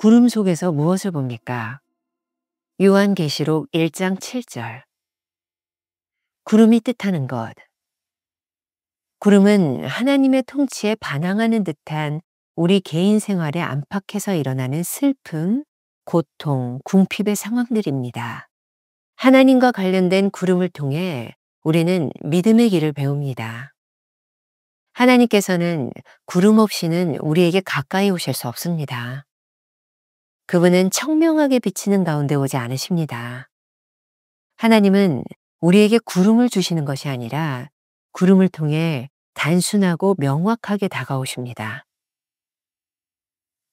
구름 속에서 무엇을 봅니까? 요한계시록 1장 7절. 구름이 뜻하는 것. 구름은 하나님의 통치에 반항하는 듯한 우리 개인 생활에 안팎에서 일어나는 슬픔, 고통, 궁핍의 상황들입니다. 하나님과 관련된 구름을 통해 우리는 믿음의 길을 배웁니다. 하나님께서는 구름 없이는 우리에게 가까이 오실 수 없습니다. 그분은 청명하게 비치는 가운데 오지 않으십니다. 하나님은 우리에게 구름을 주시는 것이 아니라 구름을 통해 단순하고 명확하게 다가오십니다.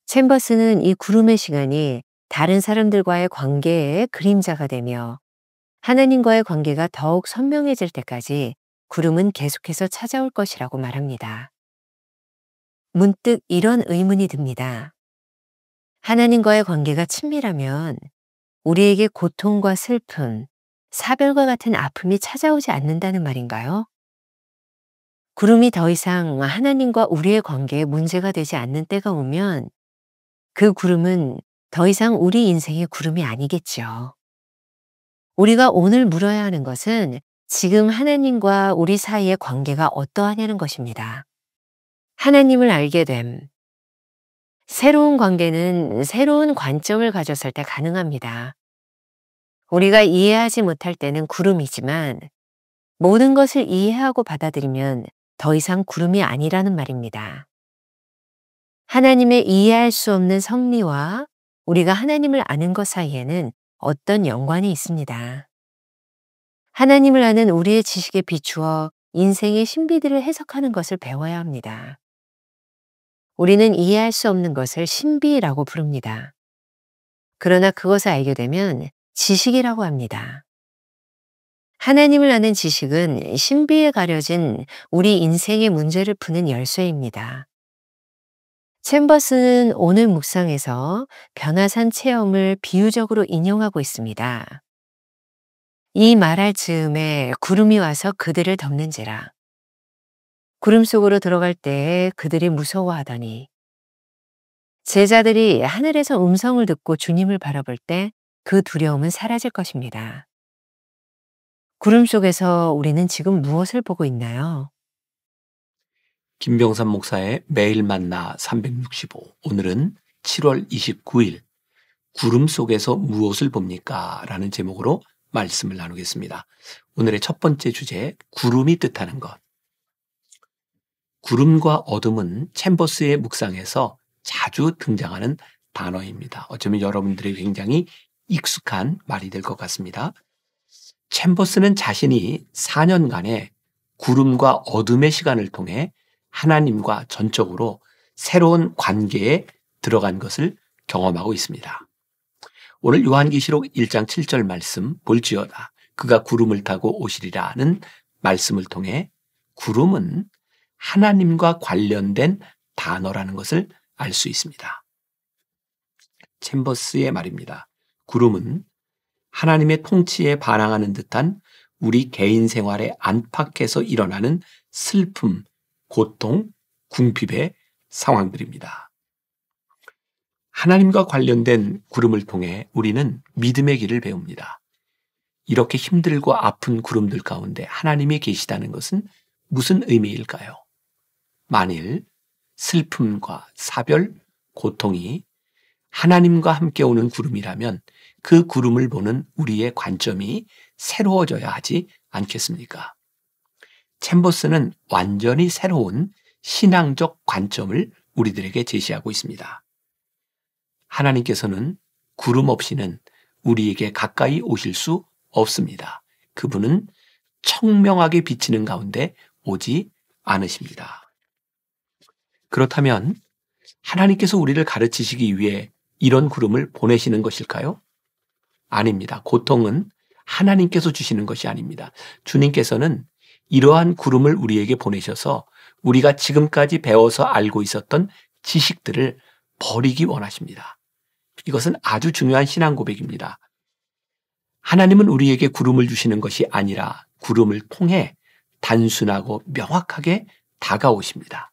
챔버스는 이 구름의 시간이 다른 사람들과의 관계의 그림자가 되며 하나님과의 관계가 더욱 선명해질 때까지 구름은 계속해서 찾아올 것이라고 말합니다. 문득 이런 의문이 듭니다. 하나님과의 관계가 친밀하면 우리에게 고통과 슬픔, 사별과 같은 아픔이 찾아오지 않는다는 말인가요? 구름이 더 이상 하나님과 우리의 관계에 문제가 되지 않는 때가 오면 그 구름은 더 이상 우리 인생의 구름이 아니겠죠. 우리가 오늘 물어야 하는 것은 지금 하나님과 우리 사이의 관계가 어떠하냐는 것입니다. 하나님을 알게 됨. 새로운 관계는 새로운 관점을 가졌을 때 가능합니다. 우리가 이해하지 못할 때는 구름이지만 모든 것을 이해하고 받아들이면 더 이상 구름이 아니라는 말입니다. 하나님의 이해할 수 없는 섭리와 우리가 하나님을 아는 것 사이에는 어떤 연관이 있습니다. 하나님을 아는 우리의 지식에 비추어 인생의 신비들을 해석하는 것을 배워야 합니다. 우리는 이해할 수 없는 것을 신비라고 부릅니다. 그러나 그것을 알게 되면 지식이라고 합니다. 하나님을 아는 지식은 신비에 가려진 우리 인생의 문제를 푸는 열쇠입니다. 챔버스는 오늘 묵상에서 변화산 체험을 비유적으로 인용하고 있습니다. 이 말할 즈음에 구름이 와서 그들을 덮는지라. 구름 속으로 들어갈 때에 그들이 무서워하더니 제자들이 하늘에서 음성을 듣고 주님을 바라볼 때 그 두려움은 사라질 것입니다. 구름 속에서 우리는 지금 무엇을 보고 있나요? 김병삼 목사의 매일 만나 365. 오늘은 7월 29일 구름 속에서 무엇을 봅니까? 라는 제목으로 말씀을 나누겠습니다. 오늘의 첫 번째 주제, 구름이 뜻하는 것. 구름과 어둠은 챔버스의 묵상에서 자주 등장하는 단어입니다. 어쩌면 여러분들이 굉장히 익숙한 말이 될 것 같습니다. 챔버스는 자신이 4년간의 구름과 어둠의 시간을 통해 하나님과 전적으로 새로운 관계에 들어간 것을 경험하고 있습니다. 오늘 요한계시록 1장 7절 말씀 볼지어다. 그가 구름을 타고 오시리라는 말씀을 통해 구름은 하나님과 관련된 단어라는 것을 알 수 있습니다. 챔버스의 말입니다. 구름은 하나님의 통치에 반항하는 듯한 우리 개인 생활의 안팎에서 일어나는 슬픔, 고통, 궁핍의 상황들입니다. 하나님과 관련된 구름을 통해 우리는 믿음의 길을 배웁니다. 이렇게 힘들고 아픈 구름들 가운데 하나님이 계시다는 것은 무슨 의미일까요? 만일 슬픔과 사별, 고통이 하나님과 함께 오는 구름이라면 그 구름을 보는 우리의 관점이 새로워져야 하지 않겠습니까? 챔버스는 완전히 새로운 신앙적 관점을 우리들에게 제시하고 있습니다. 하나님께서는 구름 없이는 우리에게 가까이 오실 수 없습니다. 그분은 청명하게 비치는 가운데 오지 않으십니다. 그렇다면 하나님께서 우리를 가르치시기 위해 이런 구름을 보내시는 것일까요? 아닙니다. 고통은 하나님께서 주시는 것이 아닙니다. 주님께서는 이러한 구름을 우리에게 보내셔서 우리가 지금까지 배워서 알고 있었던 지식들을 버리기 원하십니다. 이것은 아주 중요한 신앙 고백입니다. 하나님은 우리에게 구름을 주시는 것이 아니라 구름을 통해 단순하고 명확하게 다가오십니다.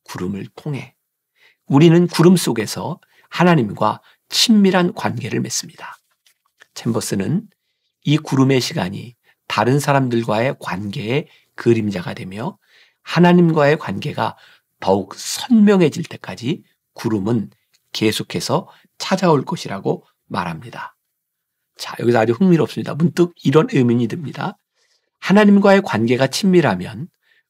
구름을 통해. 우리는 구름 속에서 하나님과 친밀한 관계를 맺습니다. 챔버스는 이 구름의 시간이 다른 사람들과의 관계의 그림자가 되며 하나님과의 관계가 더욱 선명해질 때까지 구름은 계속해서 찾아올 것이라고 말합니다. 자, 여기서 아주 흥미롭습니다. 문득 이런 의문이 듭니다. 하나님과의 관계가 친밀하면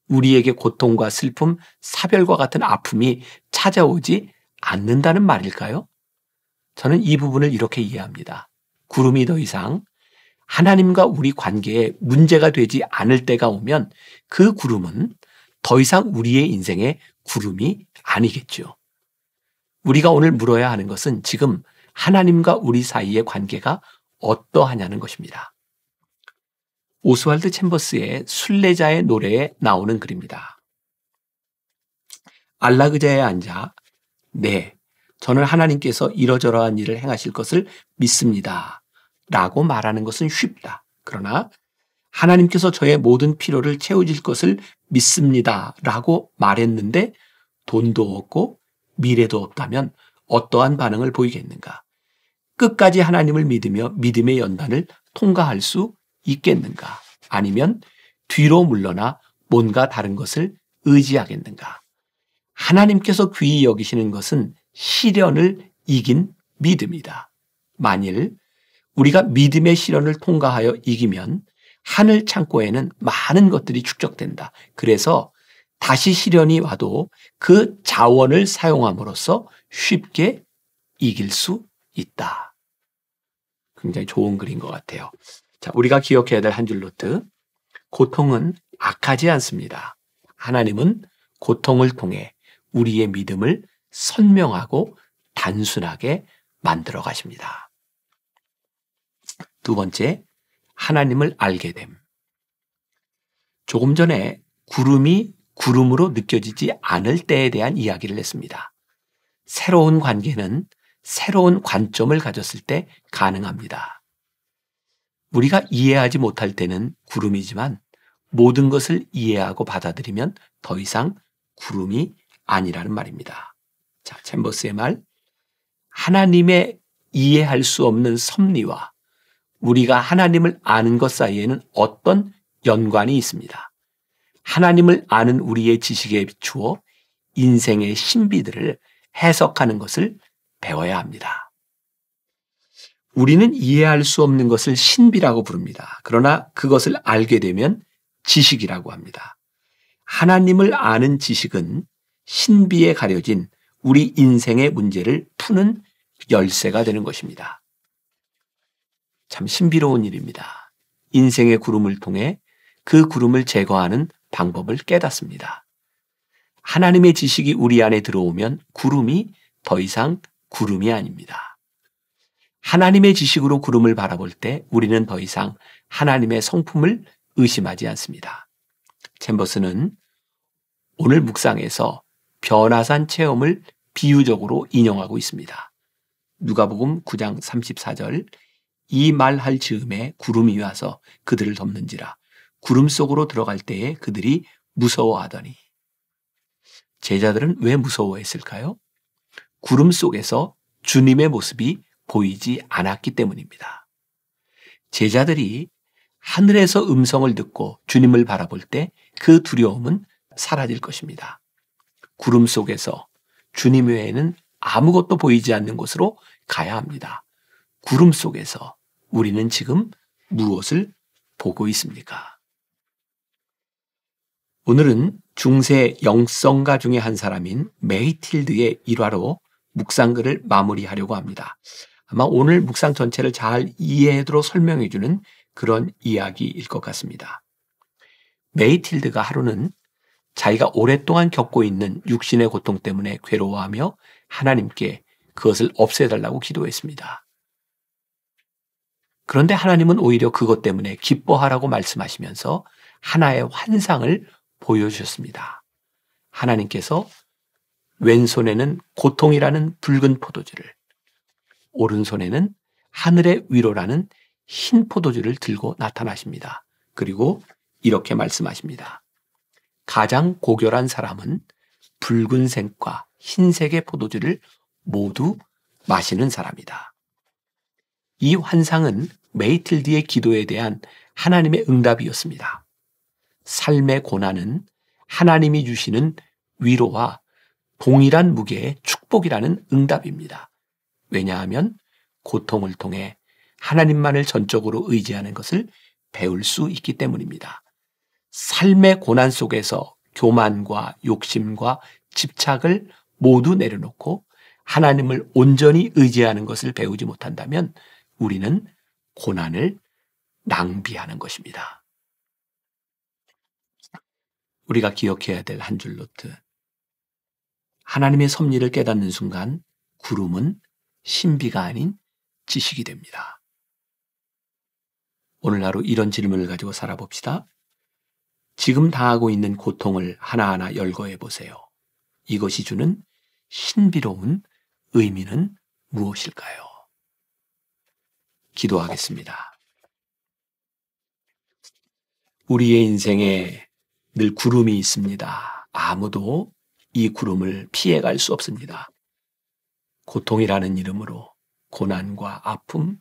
우리에게 고통과 슬픔, 사별과 같은 아픔이 찾아오지 않는다는 말일까요? 저는 이 부분을 이렇게 이해합니다. 구름이 더 이상 하나님과 우리 관계에 문제가 되지 않을 때가 오면 그 구름은 더 이상 우리의 인생의 구름이 아니겠죠. 우리가 오늘 물어야 하는 것은 지금 하나님과 우리 사이의 관계가 어떠하냐는 것입니다. 오스왈드 챔버스의 순례자의 노래에 나오는 글입니다. 안락의자에 앉아 네, 저는 하나님께서 이러저러한 일을 행하실 것을 믿습니다 라고 말하는 것은 쉽다. 그러나 하나님께서 저의 모든 필요를 채우실 것을 믿습니다 라고 말했는데 돈도 없고 미래도 없다면 어떠한 반응을 보이겠는가? 끝까지 하나님을 믿으며 믿음의 연단을 통과할 수 있겠는가? 아니면 뒤로 물러나 뭔가 다른 것을 의지하겠는가? 하나님께서 귀히 여기시는 것은 시련을 이긴 믿음이다. 만일 우리가 믿음의 시련을 통과하여 이기면 하늘 창고에는 많은 것들이 축적된다. 그래서 다시 시련이 와도 그 자원을 사용함으로써 쉽게 이길 수 있다. 굉장히 좋은 글인 것 같아요. 자, 우리가 기억해야 될 한 줄 노트. 고통은 악하지 않습니다. 하나님은 고통을 통해 우리의 믿음을 선명하고 단순하게 만들어 가십니다. 두 번째, 하나님을 알게 됨. 조금 전에 구름이 구름으로 느껴지지 않을 때에 대한 이야기를 했습니다. 새로운 관계는 새로운 관점을 가졌을 때 가능합니다. 우리가 이해하지 못할 때는 구름이지만 모든 것을 이해하고 받아들이면 더 이상 구름이 아니라는 말입니다. 자, 챔버스의 말. 하나님의 이해할 수 없는 섭리와 우리가 하나님을 아는 것 사이에는 어떤 연관이 있습니다. 하나님을 아는 우리의 지식에 비추어 인생의 신비들을 해석하는 것을 배워야 합니다. 우리는 이해할 수 없는 것을 신비라고 부릅니다. 그러나 그것을 알게 되면 지식이라고 합니다. 하나님을 아는 지식은 신비에 가려진 우리 인생의 문제를 푸는 열쇠가 되는 것입니다. 참 신비로운 일입니다. 인생의 구름을 통해 그 구름을 제거하는 방법을 깨닫습니다. 하나님의 지식이 우리 안에 들어오면 구름이 더 이상 구름이 아닙니다. 하나님의 지식으로 구름을 바라볼 때 우리는 더 이상 하나님의 성품을 의심하지 않습니다. 챔버스는 오늘 묵상에서 변화산 체험을 비유적으로 인용하고 있습니다. 누가복음 9장 34절 이 말할 즈음에 구름이 와서 그들을 덮는지라 구름 속으로 들어갈 때에 그들이 무서워하더니 제자들은 왜 무서워했을까요? 구름 속에서 주님의 모습이 보이지 않았기 때문입니다. 제자들이 하늘에서 음성을 듣고 주님을 바라볼 때 그 두려움은 사라질 것입니다. 구름 속에서 주님 외에는 아무것도 보이지 않는 곳으로 가야 합니다. 구름 속에서 우리는 지금 무엇을 보고 있습니까? 오늘은 중세 영성가 중에 한 사람인 메이틸드의 일화로 묵상글을 마무리하려고 합니다. 아마 오늘 묵상 전체를 잘 이해하도록 설명해주는 그런 이야기일 것 같습니다. 메이틸드가 하루는 자기가 오랫동안 겪고 있는 육신의 고통 때문에 괴로워하며 하나님께 그것을 없애달라고 기도했습니다. 그런데 하나님은 오히려 그것 때문에 기뻐하라고 말씀하시면서 하나의 환상을 보여주셨습니다. 하나님께서 왼손에는 고통이라는 붉은 포도주를, 오른손에는 하늘의 위로라는 흰 포도주를 들고 나타나십니다. 그리고 이렇게 말씀하십니다. 가장 고결한 사람은 붉은색과 흰색의 포도주를 모두 마시는 사람이다. 이 환상은 메이틀드의 기도에 대한 하나님의 응답이었습니다. 삶의 고난은 하나님이 주시는 위로와 동일한 무게의 축복이라는 응답입니다. 왜냐하면 고통을 통해 하나님만을 전적으로 의지하는 것을 배울 수 있기 때문입니다. 삶의 고난 속에서 교만과 욕심과 집착을 모두 내려놓고 하나님을 온전히 의지하는 것을 배우지 못한다면 우리는 고난을 낭비하는 것입니다. 우리가 기억해야 될 한 줄 노트. 하나님의 섭리를 깨닫는 순간 구름은 신비가 아닌 지식이 됩니다. 오늘 하루 이런 질문을 가지고 살아봅시다. 지금 당하고 있는 고통을 하나하나 열거해 보세요. 이것이 주는 신비로운 의미는 무엇일까요? 기도하겠습니다. 우리의 인생에 늘 구름이 있습니다. 아무도 이 구름을 피해갈 수 없습니다. 고통이라는 이름으로 고난과 아픔,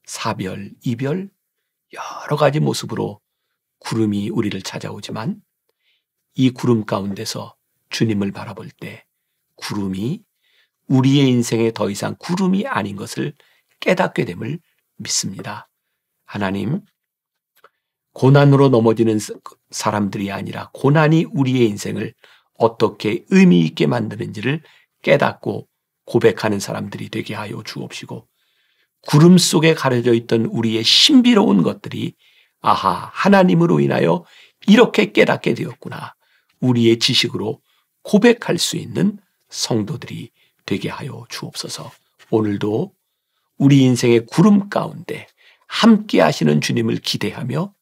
사별, 이별, 여러 가지 모습으로 구름이 우리를 찾아오지만 이 구름 가운데서 주님을 바라볼 때 구름이 우리의 인생에 더 이상 구름이 아닌 것을 깨닫게 됨을 믿습니다. 하나님, 고난으로 넘어지는 사람들이 아니라 고난이 우리의 인생을 어떻게 의미 있게 만드는지를 깨닫고 고백하는 사람들이 되게 하여 주옵시고 구름 속에 가려져 있던 우리의 신비로운 것들이 아하, 하나님으로 인하여 이렇게 깨닫게 되었구나. 우리의 지식으로 고백할 수 있는 성도들이 되게 하여 주옵소서. 오늘도 우리 인생의 구름 가운데 함께 하시는 주님을 기대하며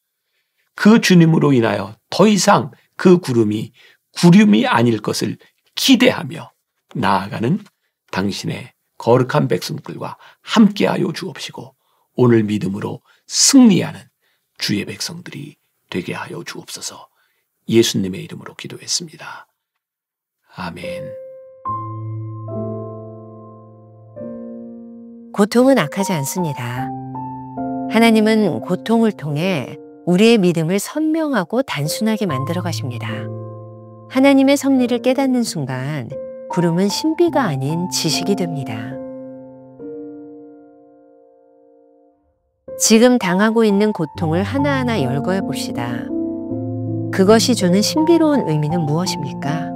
그 주님으로 인하여 더 이상 그 구름이 구름이 아닐 것을 기대하며 나아가는 당신의 거룩한 백성들과 함께하여 주옵시고 오늘 믿음으로 승리하는 주의 백성들이 되게 하여 주옵소서. 예수님의 이름으로 기도했습니다. 아멘. 고통은 악하지 않습니다. 하나님은 고통을 통해 우리의 믿음을 선명하고 단순하게 만들어 가십니다. 하나님의 섭리를 깨닫는 순간 구름은 신비가 아닌 지식이 됩니다. 지금 당하고 있는 고통을 하나하나 열거해 봅시다. 그것이 주는 신비로운 의미는 무엇입니까?